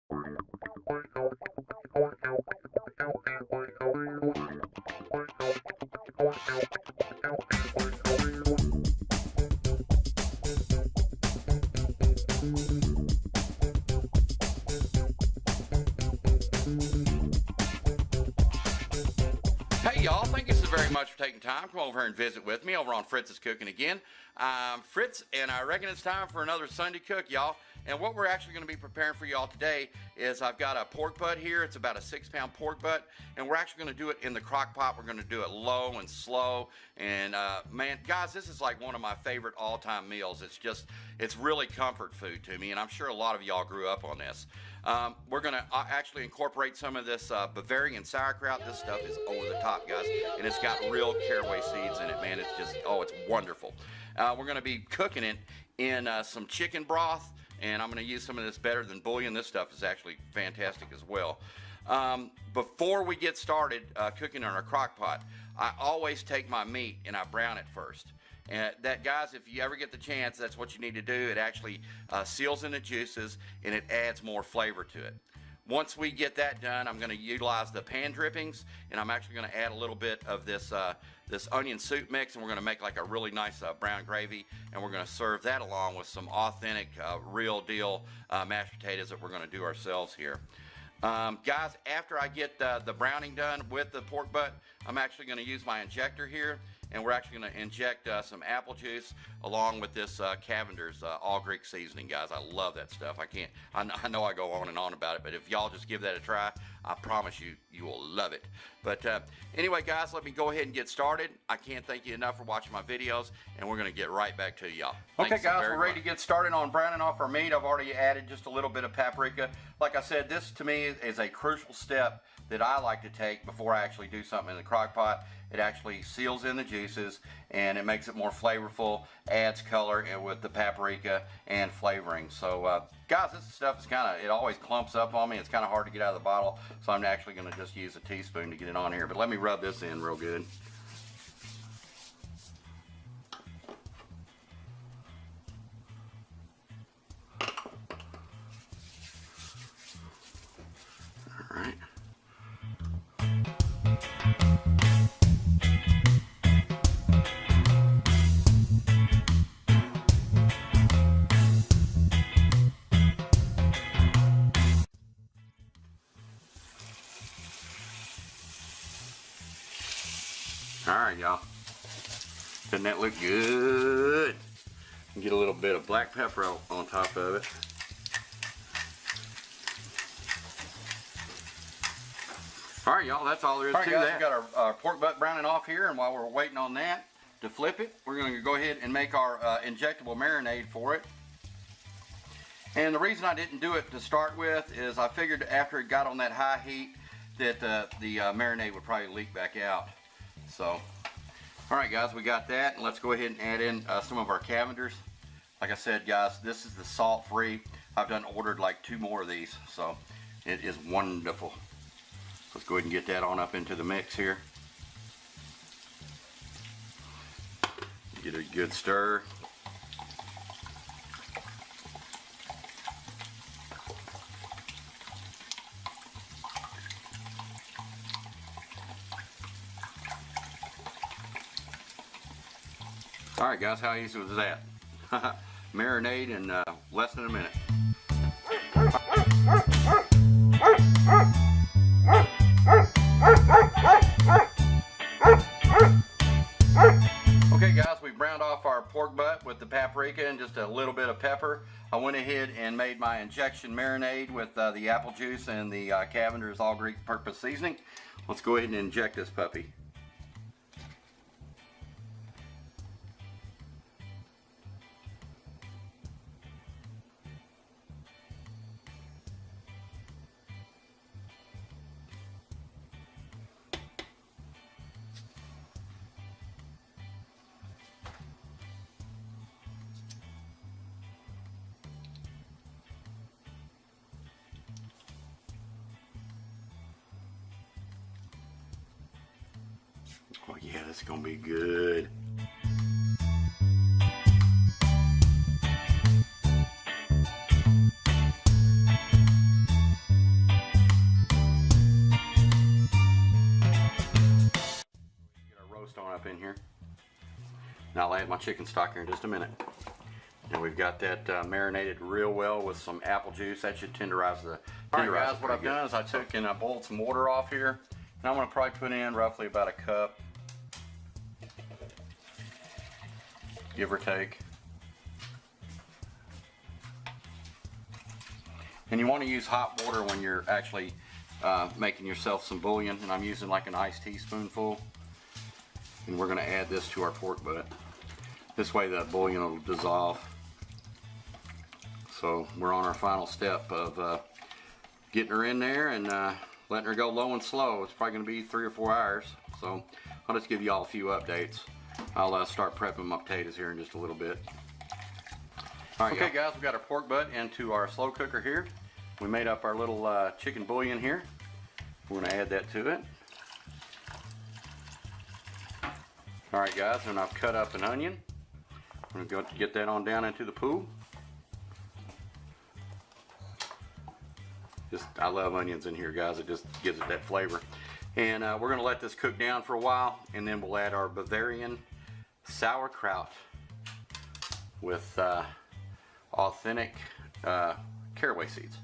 Hey y'all, thank you so very much for taking time. Come over here and visit with me over on Fritz's Cooking Again. I'm Fritz, and I reckon it's time for another Sunday cook, y'all. And what we're actually going to be preparing for y'all today is I've got a pork butt here. It's about a 6-pound pork butt, and we're actually going to do it in the crock pot. We're going to do it low and slow. And man, guys, this is like one of my favorite all-time meals. It's really comfort food to me, and I'm sure a lot of y'all grew up on this. We're going to actually incorporate some of this Bavarian sauerkraut. This stuff is over the top, guys, and it's got real caraway seeds in it, man. It's just, oh, it's wonderful. We're going to be cooking it in some chicken broth, and I'm going to use some of this Better Than Bouillon. This stuff is actually fantastic as well. Before we get started cooking in our crock pot, I always take my meat and I brown it first. And that, guys, if you ever get the chance, that's what you need to do. It actually seals in the juices and it adds more flavor to it. Once we get that done, I'm going to utilize the pan drippings, and I'm actually going to add a little bit of this this onion soup mix, and we're going to make like a really nice brown gravy, and we're going to serve that along with some authentic, real deal mashed potatoes that we're going to do ourselves here. Guys, after I get the browning done with the pork butt, I'm actually going to use my injector here, and we're actually going to inject some apple juice along with this Cavender's all Greek seasoning, guys. I love that stuff. I know I go on and on about it, but if y'all just give that a try, I promise you will love it. But anyway, guys, let me go ahead and get started. I can't thank you enough for watching my videos, and we're going to get right back to y'all. Okay, guys, we're ready to get started on browning off our meat. I've already added just a little bit of paprika. Like I said, this to me is a crucial step that I like to take before I actually do something in the crock pot. It actually seals in the juices, and it makes it more flavorful, adds color with the paprika and flavoring. So guys, this stuff is it always clumps up on me. It's kind of hard to get out of the bottle, so I'm actually going to just use a teaspoon to get it on here. But let me rub this in real good. All right. Alright, y'all. Doesn't that look good? Get a little bit of black pepper on top of it. Alright, y'all, that's all there is to that. We got our pork butt browning off here, and while we're waiting on that to flip it, we're going to go ahead and make our injectable marinade for it. And the reason I didn't do it to start with is I figured after it got on that high heat that the marinade would probably leak back out. So, alright guys, we got that, and let's go ahead and add in some of our Cavenders. Like I said, guys, this is the salt-free. I've done ordered like 2 more of these, so it is wonderful. Let's go ahead and get that on up into the mix here. Get a good stir. Alright guys, how easy was that? Marinade in less than a minute. Okay guys, we browned off our pork butt with the paprika and just a little bit of pepper. I went ahead and made my injection marinade with the apple juice and the Cavender's all Greek purpose seasoning. Let's go ahead and inject this puppy. Oh yeah, that's gonna be good. And I'll add my chicken stock here in just a minute. And we've got that marinated real well with some apple juice. That should tenderize the. All right, guys, what I've done is I took and I boiled some water off here. And I'm going to probably put in roughly about a cup, give or take. And you want to use hot water when you're actually making yourself some bouillon. And I'm using like an iced teaspoonful. And we're going to add this to our pork butt. This way the bouillon will dissolve. So we're on our final step of getting her in there and letting her go low and slow. It's probably going to be 3 or 4 hours. So I'll just give you all a few updates. I'll start prepping my potatoes here in just a little bit. All right, okay, guys, we got our pork butt into our slow cooker here. We made up our little chicken bouillon here. We're going to add that to it. All right, guys, and I've cut up an onion. I'm going to get that on down into the pool. I love onions in here, guys. It just gives it that flavor. And we're going to let this cook down for a while, and then we'll add our Bavarian sauerkraut with authentic caraway seeds.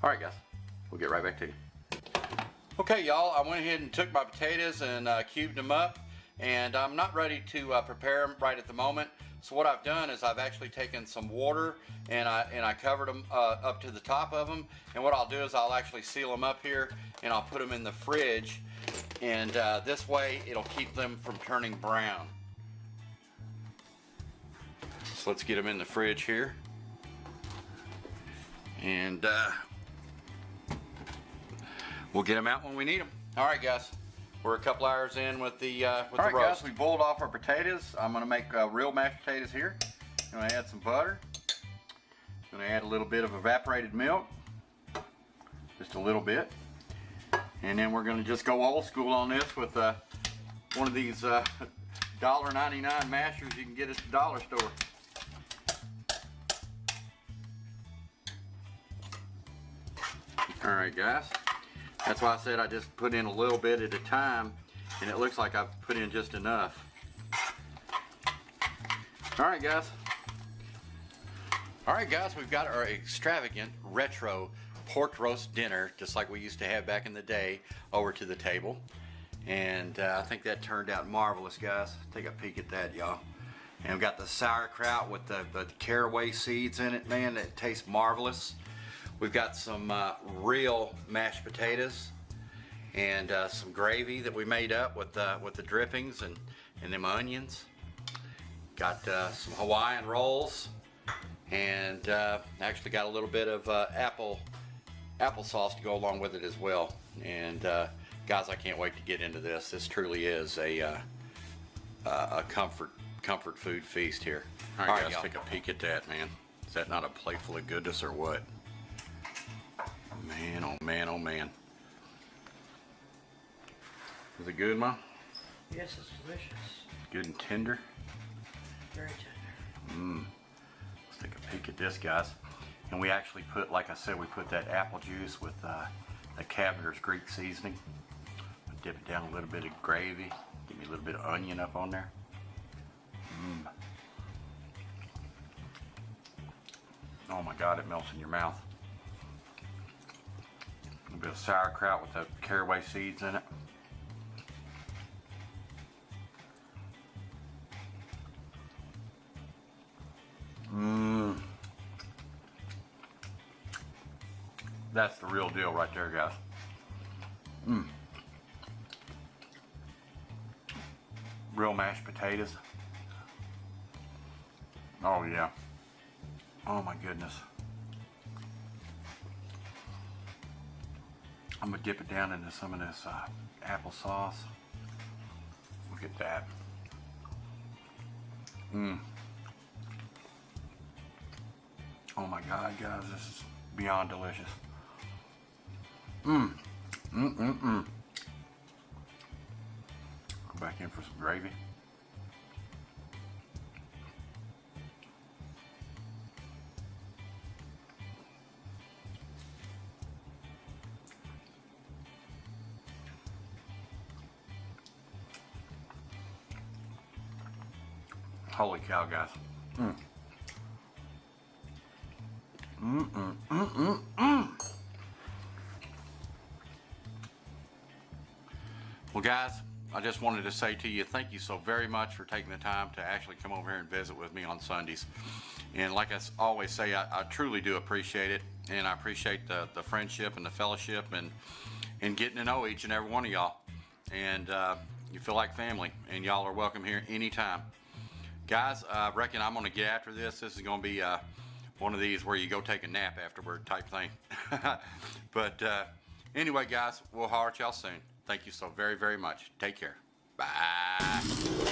All right, guys, we'll get right back to you. Okay, y'all, I went ahead and took my potatoes and cubed them up, and I'm not ready to prepare them right at the moment. So what I've done is I've actually taken some water and I covered them up to the top of them. And what I'll do is I'll actually seal them up here and I'll put them in the fridge. And this way it'll keep them from turning brown. So let's get them in the fridge here. And we'll get them out when we need them. All right, guys. We're a couple hours in with the roast. All right, guys, we boiled off our potatoes. I'm going to make real mashed potatoes here. I'm going to add some butter. I'm going to add a little bit of evaporated milk, just a little bit, and then we're going to just go old school on this with one of these $1.99 mashers you can get at the dollar store. All right, guys. That's why I said I just put in a little bit at a time, and it looks like I've put in just enough. All right, guys. All right, guys, we've got our extravagant retro pork roast dinner, just like we used to have back in the day, over to the table. And I think that turned out marvelous, guys. Take a peek at that, y'all. And we've got the sauerkraut with the caraway seeds in it, man. It tastes marvelous. We've got some real mashed potatoes and some gravy that we made up with the drippings and them onions. Got some Hawaiian rolls and actually got a little bit of applesauce to go along with it as well. And guys, I can't wait to get into this. This truly is a comfort food feast here. All right, guys, take a peek at that, man. Is that not a plate full of goodness or what? Man, oh man, oh man. Is it good, Mom? Yes, it's delicious. Good and tender? Very tender. Let's take a peek at this, guys. And we actually put, like I said, we put that apple juice with the Cavender's Greek seasoning. Dip it down a little bit of gravy. Give me a little bit of onion up on there. Oh my God, it melts in your mouth. A little bit of sauerkraut with the caraway seeds in it. That's the real deal right there, guys. Real mashed potatoes. Oh yeah. Oh my goodness. I'm gonna dip it down into some of this applesauce. Look at that. Oh my God, guys, this is beyond delicious. Go back in for some gravy. Holy cow, guys. Well, guys, I just wanted to say to you, thank you so very much for taking the time to actually come over here and visit with me on Sundays. And like I always say, I truly do appreciate it. And I appreciate the friendship and the fellowship and getting to know each and every one of y'all. And you feel like family, and y'all are welcome here anytime. Guys, I reckon I'm going to get after this. This is going to be one of these where you go take a nap afterward type thing. But anyway, guys, we'll holler at y'all soon. Thank you so very, very much. Take care. Bye.